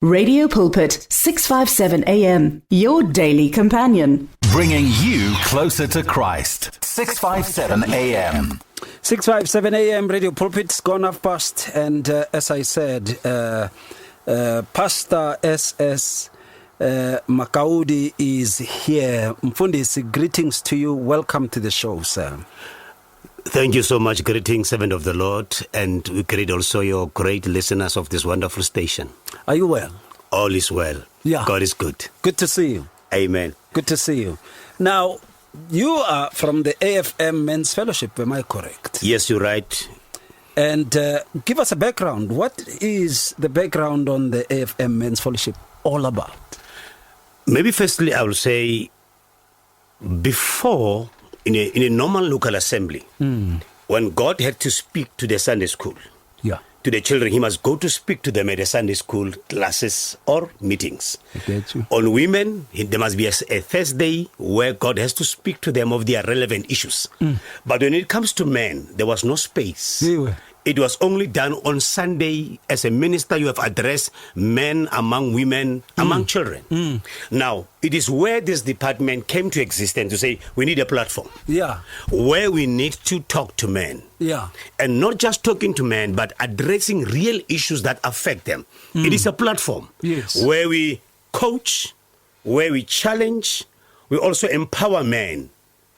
Radio Pulpit, 657 AM, your daily companion. Bringing you closer to Christ. 657 AM. 657 AM, Radio Pulpit's gone half past. And as I said, Pastor SS Makaudi is here. Mfundisi, greetings to you. Welcome to the show, sir. Thank you so much. Greetings, servant of the Lord, and we greet also your great listeners of this wonderful station. Are you well? All is well. Yeah. God is good. Good to see you. Amen. Good to see you. Now, you are from the AFM Men's Fellowship, am I correct? Yes, you're right. And give us a background. What is the background on the AFM Men's Fellowship all about? Maybe firstly, I will say, before, in a normal local assembly, when God had to speak to the Sunday school, to the children, he must go to speak to them at the Sunday school classes or meetings. I get you. On women, there must be a Thursday where God has to speak to them of their relevant issues. But when it comes to men, there was no space. Yeah. It was only done on Sunday. As a minister, you have addressed men among women, among children. Now, it is where this department came to existence to say, we need a platform. Yeah. Where we need to talk to men. Yeah. And not just talking to men, but addressing real issues that affect them. It is a platform. Yes. Where we coach, where we challenge, we also empower men.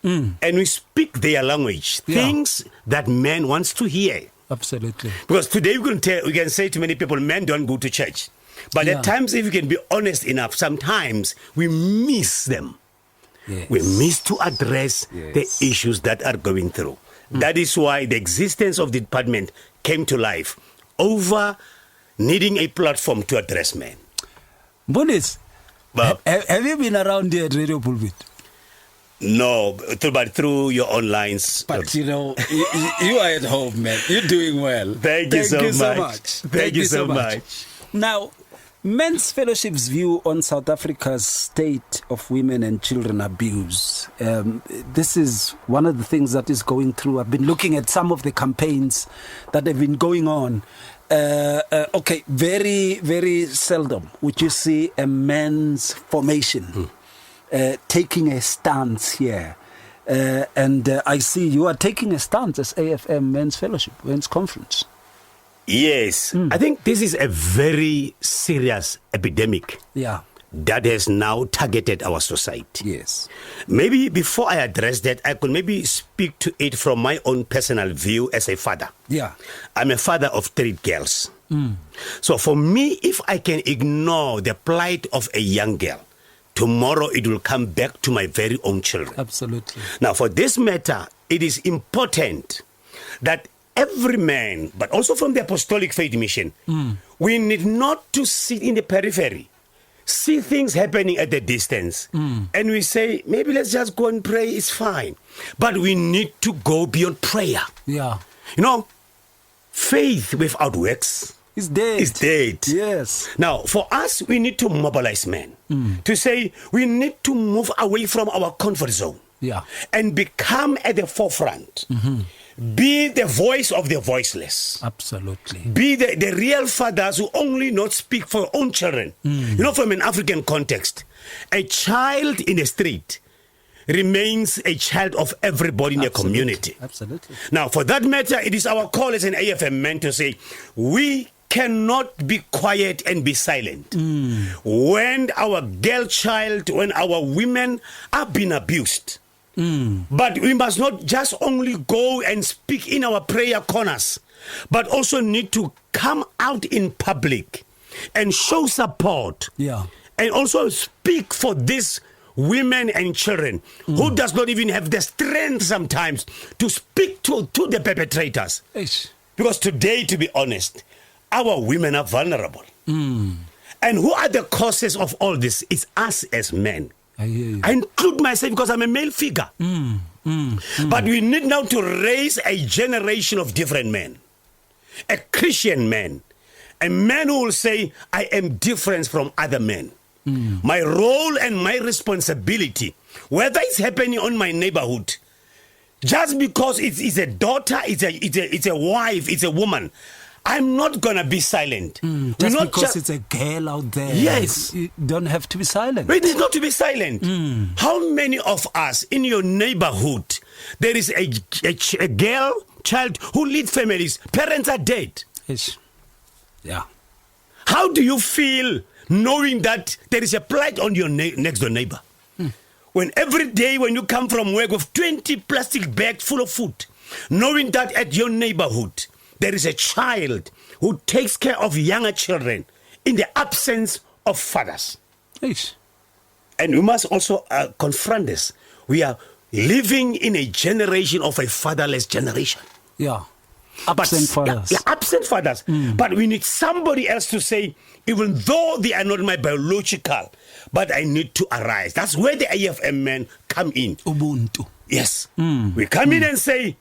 And we speak their language, things that men wants to hear. Absolutely. Because today we can say to many people, men don't go to church. But at times, if you can be honest enough, sometimes we miss them. Yes. We miss to address the issues that are going through. That is why the existence of the department came to life over needing a platform to address men. Bonis, have you been around here at Radio Pulpit? No, but through your online. But you know, you are at home, man. You're doing well. Thank you so much. Thank you so much. Now, Men's Fellowship's view on South Africa's state of women and children abuse. This is one of the things that is going through. I've been looking at some of the campaigns that have been going on. Very, very seldom would you see a men's formation taking a stance here. And I see you are taking a stance as AFM Men's Fellowship, Men's Conference. Yes. I think this is a very serious epidemic that has now targeted our society. Yes. Maybe before I address that, I could maybe speak to it from my own personal view as a father. Yeah. I'm a father of 3 girls. So for me, if I can ignore the plight of a young girl, tomorrow it will come back to my very own children. Absolutely. Now, for this matter, it is important that every man, but also from the Apostolic Faith Mission, we need not to sit in the periphery, see things happening at the distance, and we say, maybe let's just go and pray, it's fine. But we need to go beyond prayer. Yeah. You know, faith without works is dead. Is dead. Yes. Now, for us, we need to mobilize men to say we need to move away from our comfort zone and become at the forefront. Be the voice of the voiceless. Absolutely. Be the real fathers who only not speak for their own children. You know, from an African context, a child in the street remains a child of everybody in the community. Absolutely. Now, for that matter, it is our call as an AFM men to say, we cannot be quiet and be silent. When our girl child, when our women are being abused, but we must not just only go and speak in our prayer corners, but also need to come out in public and show support. And also speak for these women and children who does not even have the strength sometimes to speak to the perpetrators. Because today, to be honest, our women are vulnerable. And who are the causes of all this? It's us as men. I include myself because I'm a male figure. But we need now to raise a generation of different men. A Christian man. A man who will say, I am different from other men. My role and my responsibility, whether it's happening on my neighborhood, just because it's a daughter, it's a wife, it's a woman, I'm not going to be silent. Just because it's a girl out there. Yes. You don't have to be silent. It is not to be silent. How many of us in your neighborhood, there is a girl, child who lead families, parents are dead? Yes. Yeah. How do you feel knowing that there is a plight on your next door neighbor? When every day when you come from work with 20 plastic bags full of food, knowing that at your neighborhood there is a child who takes care of younger children in the absence of fathers. Yes. And we must also confront this. We are living in a generation of a fatherless generation. Yeah. Absent fathers. Yeah, absent fathers. But we need somebody else to say, even though they are not my biological, but I need to arise. That's where the AFM men come in. Ubuntu. Yes. We come in and say,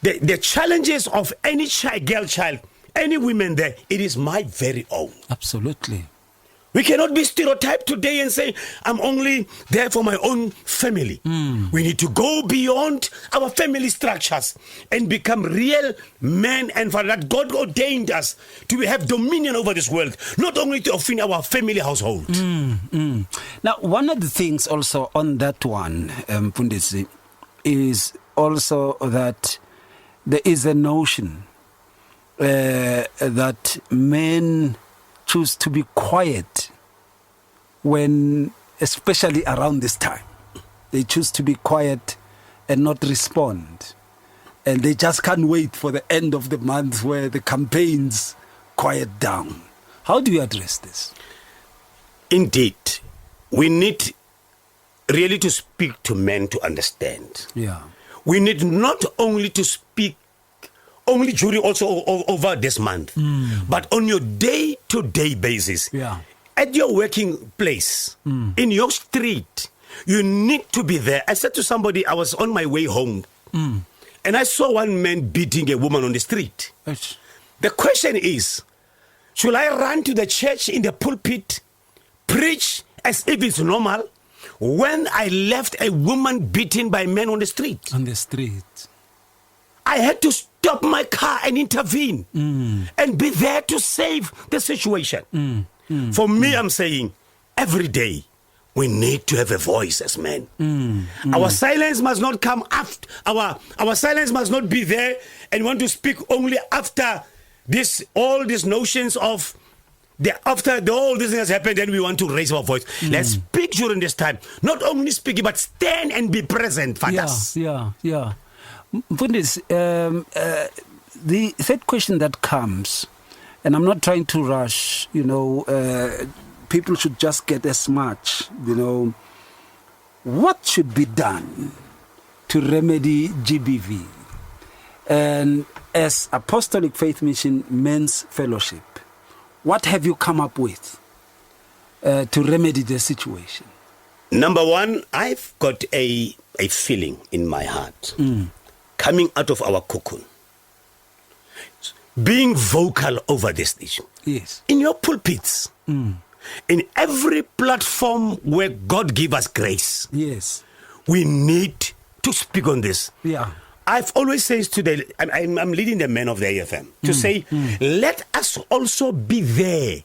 the challenges of any girl child, any women there, it is my very own. Absolutely. We cannot be stereotyped today and say, I'm only there for my own family. We need to go beyond our family structures and become real men and for that God ordained us to have dominion over this world, not only to offend our family household. Now, one of the things also on that one, Pundisi, is also that there is a notion that men choose to be quiet when, especially around this time, they choose to be quiet and not respond. And they just can't wait for the end of the month where the campaigns quiet down. How do you address this? Indeed, we need really to speak to men to understand. Yeah. We need not only to speak only during also over this month, but on your day-to-day basis. Yeah. At your working place, in your street, you need to be there. I said to somebody, I was on my way home, and I saw one man beating a woman on the street. Yes. The question is, should I run to the church in the pulpit, preach as if it's normal, when I left a woman beaten by men on the street? On the street. I had to stop my car and intervene and be there to save the situation. For me, I'm saying every day we need to have a voice as men. Our silence must not come after, our silence must not be there and want to speak only after all these notions of after all this has happened, then we want to raise our voice. Let's speak during this time. Not only speaking, but stand and be present, fathers. Yeah. Mfundisi, the third question that comes, and I'm not trying to rush, people should just get as much, what should be done to remedy GBV? And as Apostolic Faith Mission Men's Fellowship, what have you come up with to remedy the situation? Number one, I've got a feeling in my heart. Coming out of our cocoon, being vocal over this issue. Yes. In your pulpits, in every platform where God give us grace, yes, we need to speak on this. Yeah. I've always said today, I'm leading the men of the AFM to say, let us also be there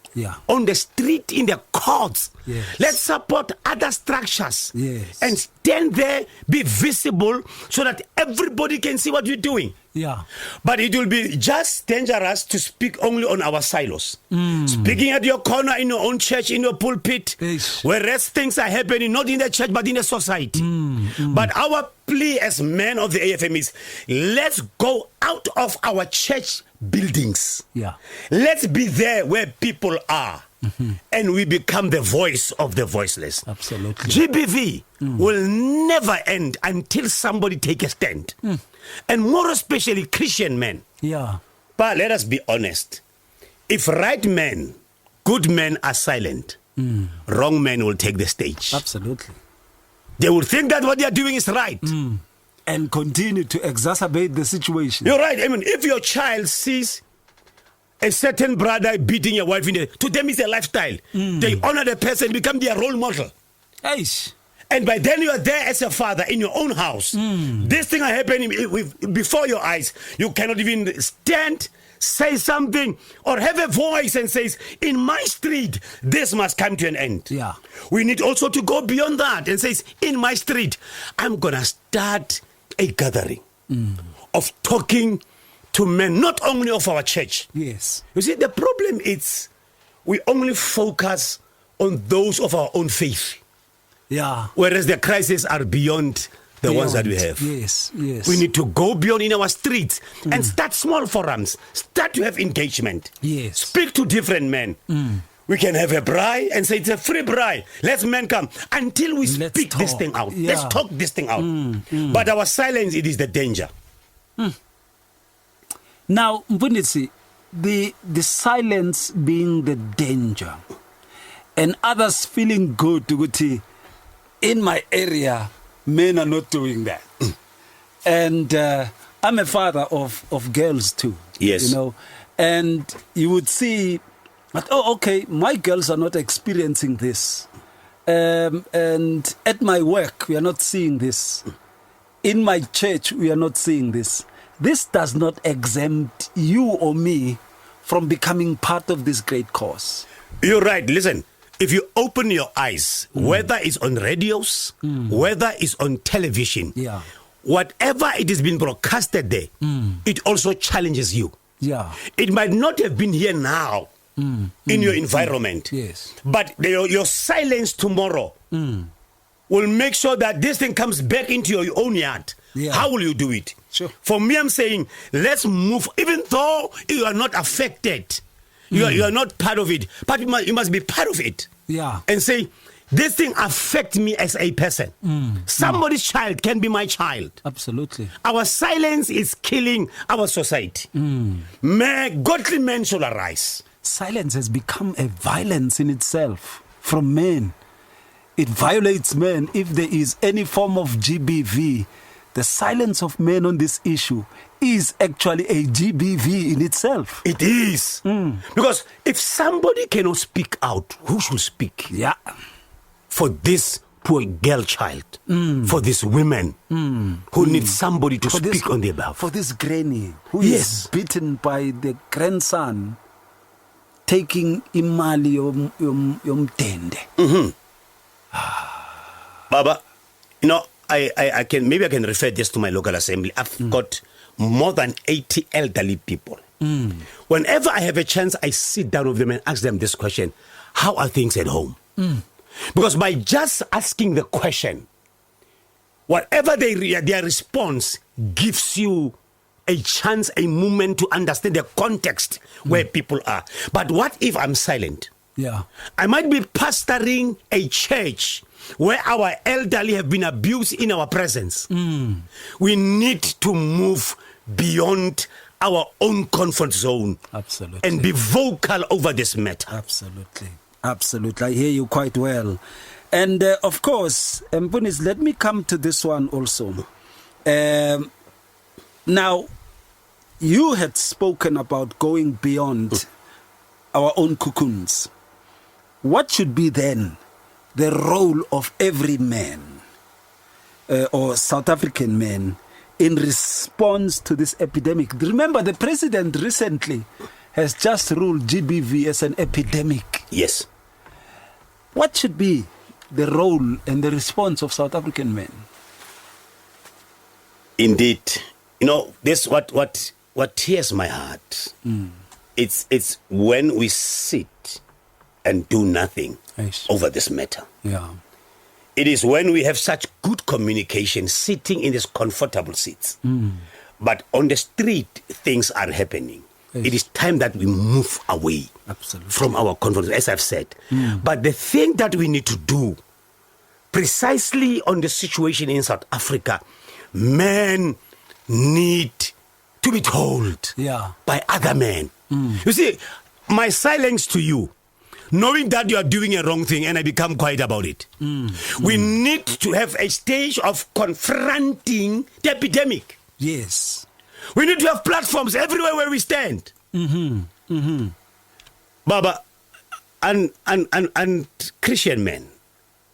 on the street, in the courts. Yes. Let's support other structures and Yes. stand there, be visible so that everybody can see what we're doing. Yeah. But it will be just dangerous to speak only on our silos. Speaking at your corner, in your own church, in your pulpit, Yes. whereas things are happening not in the church but in the society. But our plea as men of the AFM is, let's go out of our church buildings. Yeah. Let's be there where people are. And we become the voice of the voiceless. Absolutely. GBV will never end until somebody take a stand. And more especially Christian men. Yeah. But let us be honest. If right men, good men are silent, wrong men will take the stage. Absolutely. They will think that what they are doing is right. And continue to exacerbate the situation. You're right. I mean, if your child sees a certain brother beating your wife, to them it's a lifestyle. They honor the person, become their role model. Eish. And by then you are there as a father in your own house. This thing are happening before your eyes. You cannot even stand say something or have a voice and says, in my street, this must come to an end. Yeah. We need also to go beyond that and says, in my street, I'm going to start a gathering of talking to men, not only of our church. Yes. You see, the problem is we only focus on those of our own faith. Yeah. Whereas the crises are beyond the ones that we have. Yes, yes. We need to go beyond in our streets and start small forums. Start to have engagement. Yes. Speak to different men. We can have a braai and say it's a free braai. Let's men come until we Let's speak this talk. thing out. Yeah. Let's talk this thing out. But our silence, it is the danger. Now, Mbunitsi, the silence being the danger, and others feeling good to go in my area, men are not doing that. And I'm a father of girls too. Yes. You know, and you would see that, oh, okay, my girls are not experiencing this. And at my work, we are not seeing this. In my church, we are not seeing this. This does not exempt you or me from becoming part of this great cause. You're right. Listen, if you open your eyes, whether it's on radios, whether it's on television, Yeah. whatever it is being broadcasted there, it also challenges you. Yeah. It might not have been here now in your environment, Yes. but your silence tomorrow will make sure that this thing comes back into your own yard. Yeah. How will you do it? Sure. For me, I'm saying, let's move, even though you are not affected, you are not part of it, but you must be part of it. Yeah. And say, this thing affects me as a person. Somebody's child can be my child. Absolutely. Our silence is killing our society. May godly men shall arise. Silence has become a violence in itself from men. It violates men. If there is any form of GBV, the silence of men on this issue is actually a GBV in itself. It is. Because if somebody cannot speak out, who should speak? Yeah. For this poor girl child, for these women who need somebody to speak on their behalf. For this granny who Yes. is beaten by the grandson taking imali yomtende. Baba, you know, I can refer this to my local assembly. I've got more than 80 elderly people. Whenever I have a chance, I sit down with them and ask them this question: how are things at home? Because by just asking the question, whatever their response gives you a chance, a moment to understand the context where people are. But what if I'm silent? Yeah. I might be pastoring a church where our elderly have been abused in our presence. We need to move beyond our own comfort zone. Absolutely. And be vocal over this matter. Absolutely. Absolutely. I hear you quite well. And of course, Mpunis, let me come to this one also. Now, you had spoken about going beyond our own cocoons. What should be then the role of every man or South African man in response to this epidemic? Remember, the president recently has just ruled GBV as an epidemic. Yes. What should be the role and the response of South African men? Indeed. You know, this what tears my heart. It's when we sit and do nothing Yes. over this matter. Yeah. It is when we have such good communication, sitting in these comfortable seats. But on the street, things are happening. Yes. It is time that we move away Absolutely. from our comfort, as I've said. But the thing that we need to do, precisely on the situation in South Africa, men need to be told Yeah. by other men. You see, my silence to you, knowing that you are doing a wrong thing, and I become quiet about it. We need to have a stage of confronting the epidemic. Yes. We need to have platforms everywhere where we stand. Baba, and Christian men,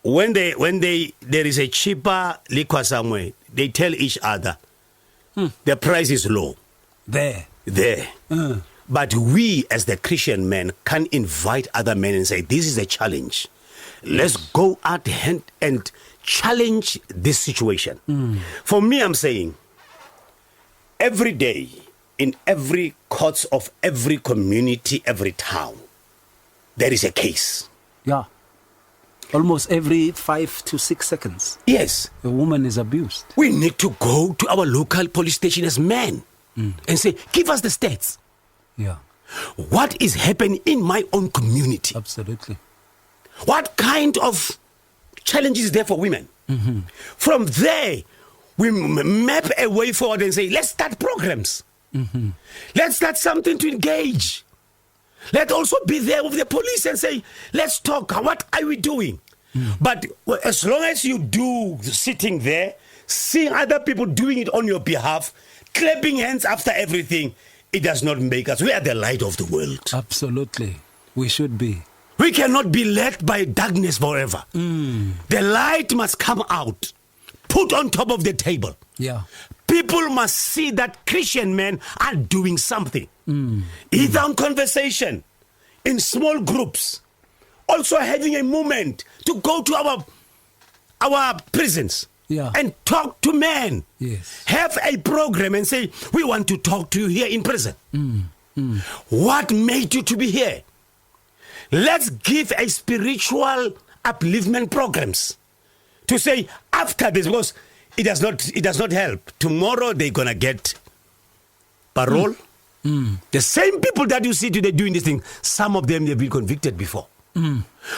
when there is a cheaper liquor somewhere, they tell each other the price is low. There. There. But we, as the Christian men, can invite other men and say, this is a challenge. Let's go out and challenge this situation. For me, I'm saying, every day, in every courts of every community, every town, there is a case. Yeah. Almost every 5 to 6 seconds. Yes. A woman is abused. We need to go to our local police station as men and say, give us the stats. Yeah. What is happening in my own community? Absolutely. What kind of challenge is there for women? From there, we map a way forward and say, let's start programs. Let's start something to engage. Let's also be there with the police and say, let's talk. What are we doing? But as long as you do sitting there, seeing other people doing it on your behalf, clapping hands after everything, it does not make us. We are the light of the world. Absolutely. We should be. We cannot be led by darkness forever. The light must come out, put on top of the table. Yeah. People must see that Christian men are doing something. Either on conversation, in small groups, also having a movement to go to our prisons and talk to men. Yes. Have a program and say, we want to talk to you here in prison. What made you to be here? Let's give a spiritual upliftment programs to say after this, because it does not help. Tomorrow they're gonna get parole. The same people that you see today doing this thing, some of them they've been convicted before.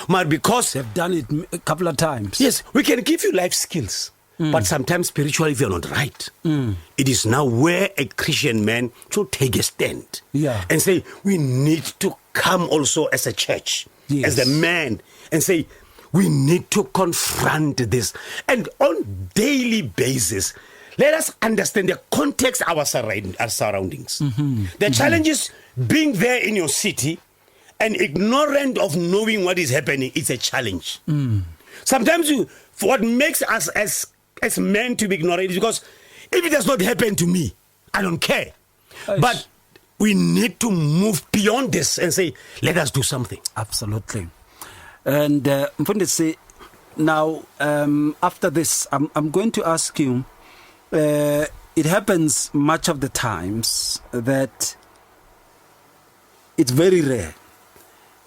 But because they've done it a couple of times. Yes, we can give you life skills, but sometimes spiritually if you're not right, it is now where a Christian man should take a stand and say, we need to come also as a church, as a man, and say, we need to confront this. And on daily basis, let us understand the context of our surroundings. The challenge is being there in your city and ignorant of knowing what is happening. It's a challenge. Sometimes what makes us as men to be ignorant is because if it does not happen to me, I don't care. But we need to move beyond this and say, let us do something. Absolutely. And Mfundisi, now after this, I'm going to ask you, it happens much of the times that it's very rare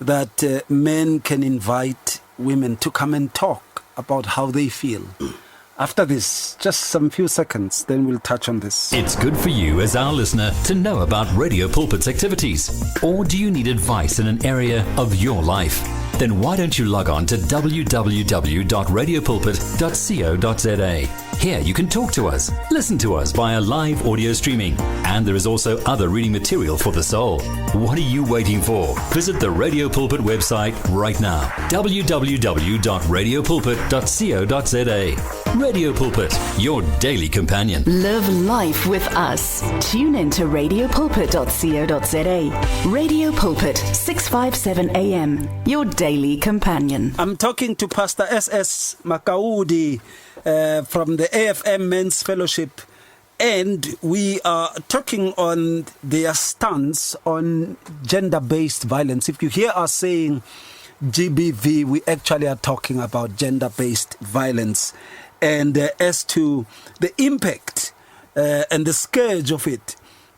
that men can invite women to come and talk about how they feel. After this, just some few seconds, then we'll touch on this. It's good for you as our listener to know about Radio Pulpit's activities. Or do you need advice in an area of your life? Then why don't you log on to www.radiopulpit.co.za. Here you can talk to us, listen to us via live audio streaming, and there is also other reading material for the soul. What are you waiting for? Visit the Radio Pulpit website right now, www.radiopulpit.co.za. Radio Pulpit, your daily companion. Live life with us. Tune in to radiopulpit.co.za. Radio Pulpit, 657 AM, your daily companion. I'm talking to Pastor SS Makaudi from the AFM Men's Fellowship, and we are talking on their stance on gender-based violence. If you hear us saying GBV, we actually are talking about gender-based violence. And as to the impact and the scourge of it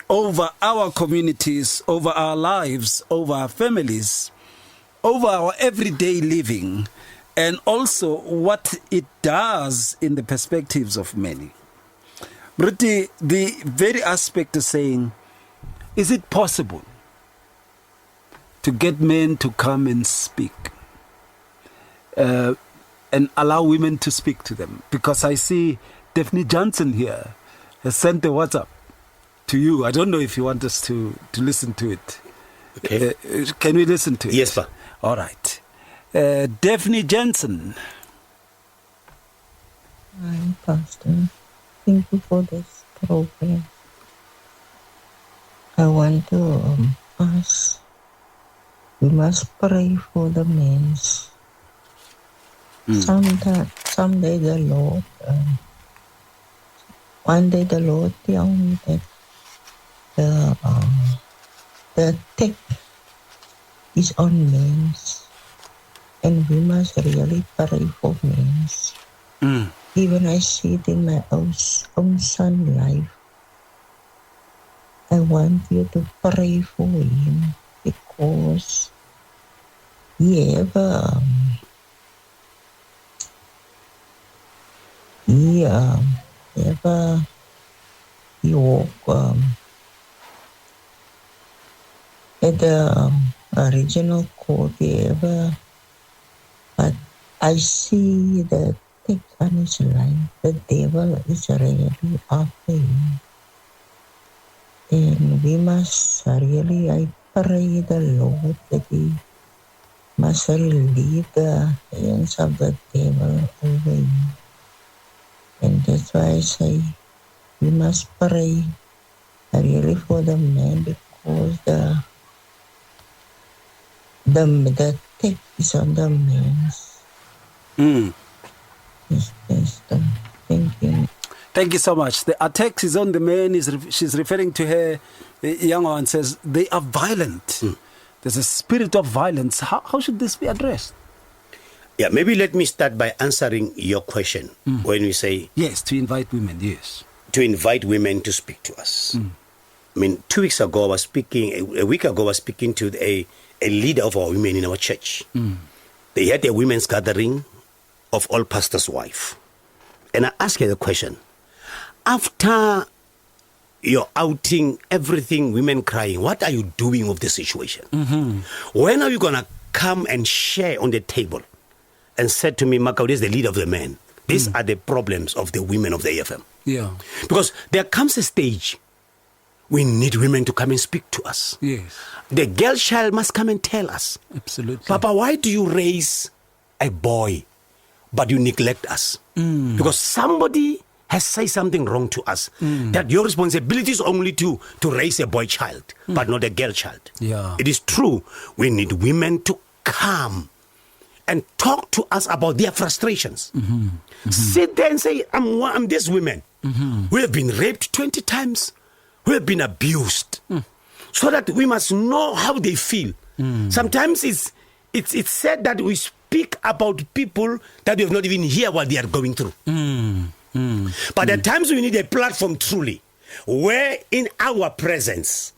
over our communities, over our lives, over our families, over our everyday living, and also what it does in the perspectives of many. But the very aspect of saying, is it possible to get men to come and speak? And allow women to speak to them, because I see Daphne Johnson here has sent a WhatsApp to you. I don't know if you want us to listen to it. Okay. Can we listen to it? Yes, sir. All right. Daphne Johnson. Hi, Pastor. Thank you for this program. I want to ask, we must pray for the men. Someday the Lord, one day the Lord tell me that the attack is on men, and we must really pray for men. Even I see it in my own son's life. I want you to pray for him because he ever he walk at the original court ever, but I see the take on his life. The devil is really after him, and we must really, I pray the Lord that he must relieve the hands of the devil over him. And that's why I say we must pray really for the man, because the attack is on the man. Yes, Pastor. Thank you. Thank you so much. The attack is on the man. She's referring to her young one, says they are violent. There's a spirit of violence. How should this be addressed? Yeah, maybe let me start by answering your question when we say... Yes, to invite women, yes. To invite women to speak to us. I mean, 2 weeks ago, I was speaking, a week ago, I was speaking to a leader of our women in our church. They had a women's gathering of all pastors' wives. And I asked her the question, after you're outing everything, women crying, what are you doing with the situation? When are you going to come and share on the table? And said to me, Makaudi is the leader of the men. These are the problems of the women of the AFM. Yeah. Because there comes a stage we need women to come and speak to us. Yes. The girl child must come and tell us, Absolutely. Papa, why do you raise a boy but you neglect us? Because somebody has said something wrong to us. That your responsibility is only to raise a boy child, but not a girl child. Yeah. It is true. We need women to come and talk to us about their frustrations. Sit there and say, I'm these women who have been raped 20 times, who have been abused, so that we must know how they feel. Sometimes it's said that we speak about people that we have not even heard what they are going through. But at times we need a platform truly, where in our presence,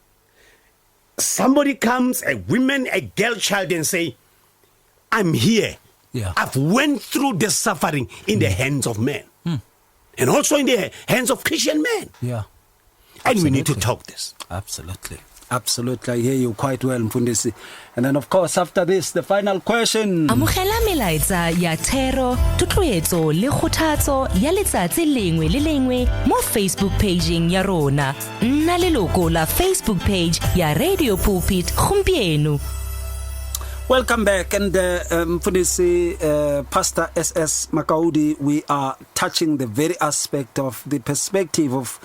somebody comes, a woman, a girl child, and say, I'm here. Yeah. I've went through the suffering in the hands of men. And also in the hands of Christian men. Yeah. And we need to talk this. Absolutely. Absolutely. I hear you quite well, Mfundisi. And then, of course, after this, the final question. Amogela melaetsa ya thero, tutluetso le kgothatso ya letsatsi lengwe le lengwe mo Facebook pageng ya rona. Nna leloko la Facebook page ya Radio Pulpit gompieno. Welcome back, and Mfundisi, Pastor SS Makaudi, we are touching the very aspect of the perspective of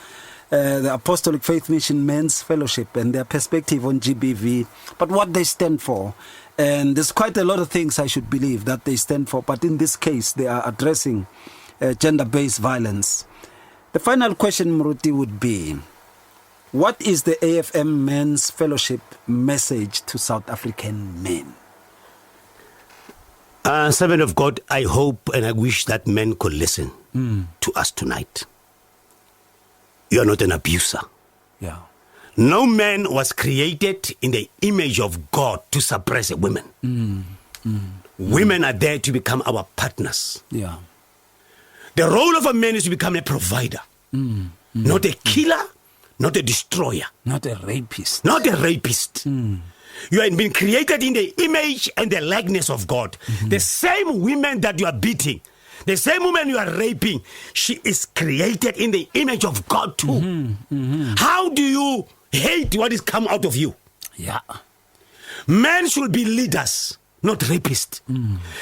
the Apostolic Faith Mission Men's Fellowship and their perspective on GBV, but what they stand for. And there's quite a lot of things I should believe that they stand for, but in this case, they are addressing gender-based violence. The final question, Muruti, would be, what is the AFM Men's Fellowship message to South African men? Servant of God, I hope and I wish that men could listen to us tonight. You are not an abuser. Yeah. No man was created in the image of God to suppress a woman. Women are there to become our partners. Yeah. The role of a man is to become a provider. Not a killer, not a destroyer. Not a rapist. Not a rapist. You have been created in the image and the likeness of God. The same women that you are beating, the same woman you are raping, she is created in the image of God too. How do you hate what is come out of you? Yeah. Men should be leaders, not rapists.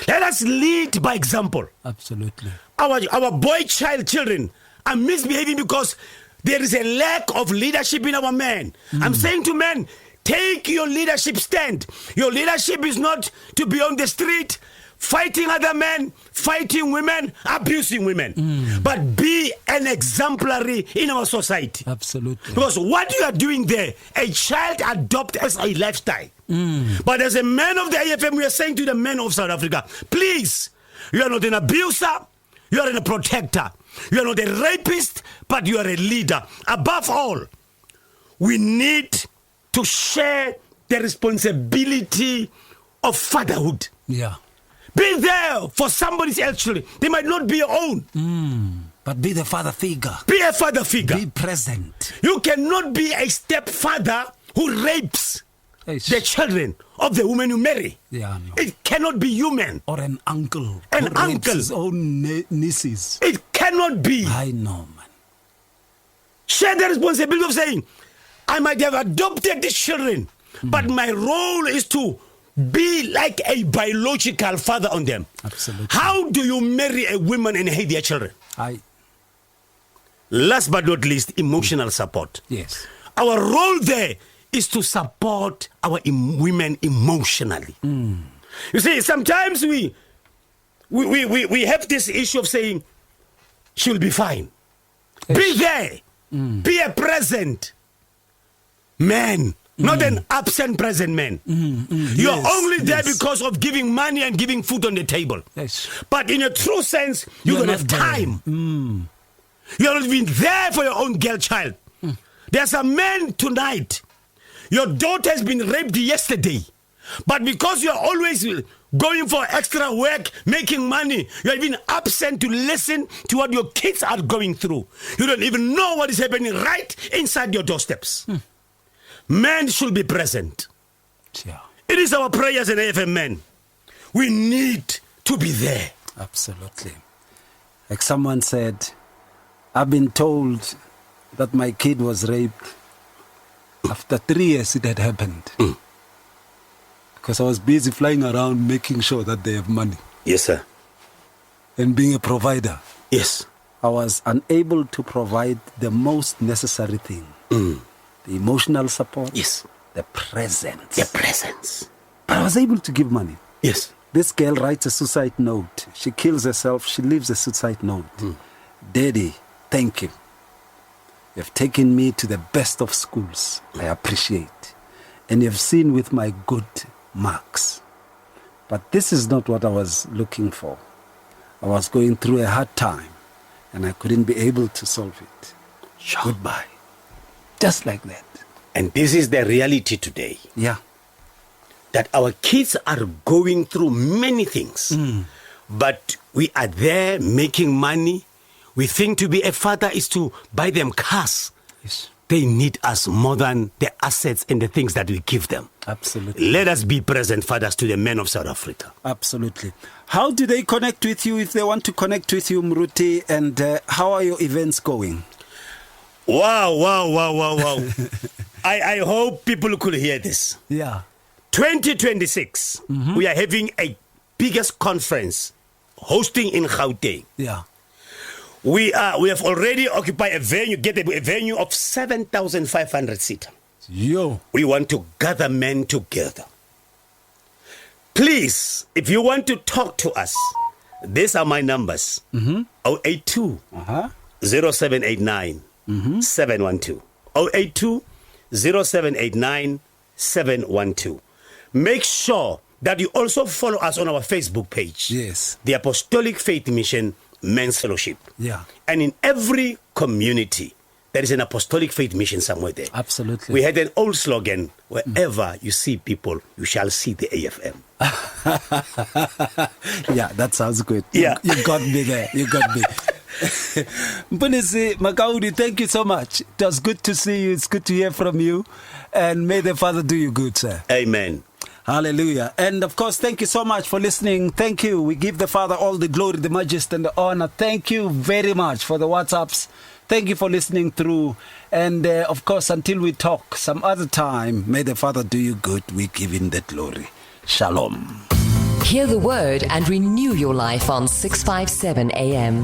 Let us lead by example. Absolutely. Our boy child children are misbehaving because there is a lack of leadership in our men. I'm saying to men, take your leadership stand. Your leadership is not to be on the street fighting other men, fighting women, abusing women. But be an exemplary in our society. Absolutely. Because what you are doing there, a child adopt as a lifestyle. But as a man of the AFM, we are saying to the men of South Africa, please, you are not an abuser, you are a protector. You are not a rapist, but you are a leader. Above all, we need to share the responsibility of fatherhood. Yeah. Be there for somebody else's children. They might not be your own. But be the father figure. Be a father figure. Be present. You cannot be a stepfather who rapes the children of the woman you marry. Yeah, no. It cannot be human. Or an uncle. An who rapes uncle. his own nieces. It cannot be. I know, man. Share the responsibility of saying, I might have adopted these children, but my role is to be like a biological father on them. Absolutely. How do you marry a woman and hate their children? Last but not least, emotional support. Yes. Our role there is to support our women emotionally. You see, sometimes we have this issue of saying, she'll be fine. Be there. Be a present man, not an absent present man. You're only there because of giving money and giving food on the table. Yes. But in a true sense, you don't have time. You're not even there for your own girl child. There's a man tonight. Your daughter has been raped yesterday. But because you're always going for extra work, making money, you're even absent to listen to what your kids are going through. You don't even know what is happening right inside your doorsteps. Men should be present. Yeah. It is our prayers in AFM men. We need to be there. Absolutely. Like someone said, I've been told that my kid was raped. After 3 years it had happened. Because I was busy flying around making sure that they have money. Yes, sir. And being a provider. Yes. I was unable to provide the most necessary thing. The emotional support. Yes. The presence. The presence. But I was able to give money. Yes. This girl writes a suicide note. She kills herself. She leaves a suicide note. Daddy, thank you. You have taken me to the best of schools. I appreciate. And you have seen with my good marks. But this is not what I was looking for. I was going through a hard time and I couldn't be able to solve it. Sure. Goodbye. Just like that. And this is the reality today. Yeah. That our kids are going through many things. But we are there making money. We think to be a father is to buy them cars. Yes. They need us more than the assets and the things that we give them. Absolutely. Let us be present fathers to the men of South Africa. Absolutely. How do they connect with you if they want to connect with you, Mruti? And how are your events going? Wow. I hope people could hear this. Yeah. 2026, we are having a biggest conference hosting in Gauteng. Yeah. We have already occupied a venue of 7,500 seats. Yo. We want to gather men together. Please, if you want to talk to us, these are my numbers. 082 0789 712. 082 0789 712. Make sure that you also follow us on our Facebook page. Yes. The Apostolic Faith Mission Men's Fellowship. Yeah. And in every community, there is an Apostolic Faith Mission somewhere there. Absolutely. We had an old slogan, wherever you see people, you shall see the AFM. Yeah, that sounds good. Yeah. You got me there. You got me. Mpulisi Makaudi, thank you so much. It was good to see you. It's good to hear from you. And may the Father do you good, sir. Amen. Hallelujah. And of course, thank you so much for listening. Thank you. We give the Father all the glory, the majesty, and the honor. Thank you very much for the WhatsApps. Thank you for listening through. And of course, until we talk some other time, may the Father do you good. We give him the glory. Shalom. Hear the word and renew your life on 657 AM.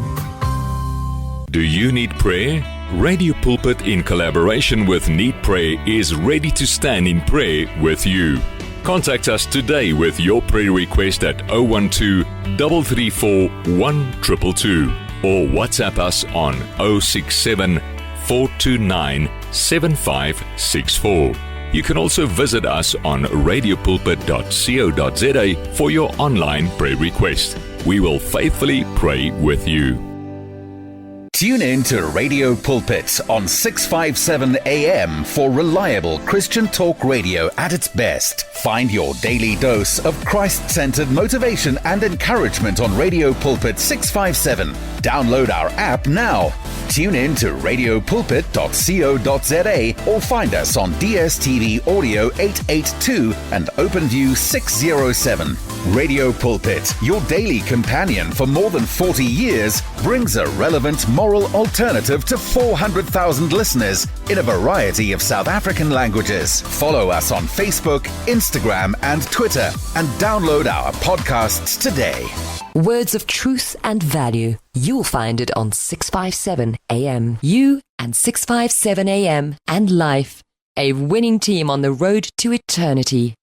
Do you need prayer? Radio Pulpit, in collaboration with Need Pray, is ready to stand in prayer with you. Contact us today with your prayer request at 012 334 1222 or WhatsApp us on 067 429 7564. You can also visit us on radiopulpit.co.za for your online prayer request. We will faithfully pray with you. Tune in to Radio Pulpit on 657 AM for reliable Christian talk radio at its best. Find your daily dose of Christ-centered motivation and encouragement on Radio Pulpit 657. Download our app now. Tune in to radiopulpit.co.za or find us on DSTV Audio 882 and OpenView 607. Radio Pulpit, your daily companion for more than 40 years, brings a relevant moral alternative to 400,000 listeners in a variety of South African languages. Follow us on Facebook, Instagram and Twitter and download our podcasts today. Words of truth and value. You'll find it on 657 AM. You and 657 AM and life. A winning team on the road to eternity.